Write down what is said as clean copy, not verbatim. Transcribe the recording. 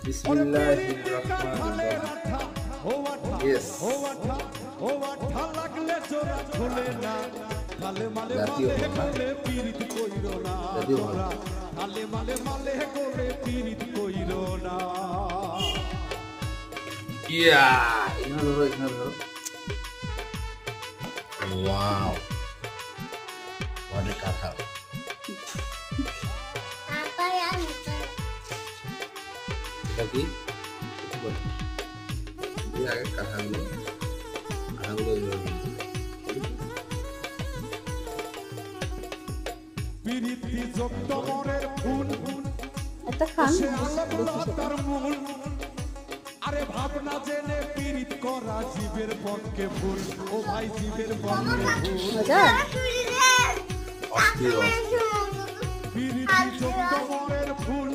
Bismillahirrahmanirrahim. Yes. জাতীয় ভাষা। জাতীয় ভাষা। এখানে ধরো, এখানে ধরো। Wow. What a কাঁঠাল। এটা কি? কিছু বলো। এই আগে কাঁঠালগুলো এভাবে নিই। একটা খান আরে ভাবনা জেনে পীড়িত করা জীবের পক্ষে ভুল। ও ভাই জীবের পক্ষে ভুল। মজা অস্থির পীড়িত যুক্ত মনের ভুল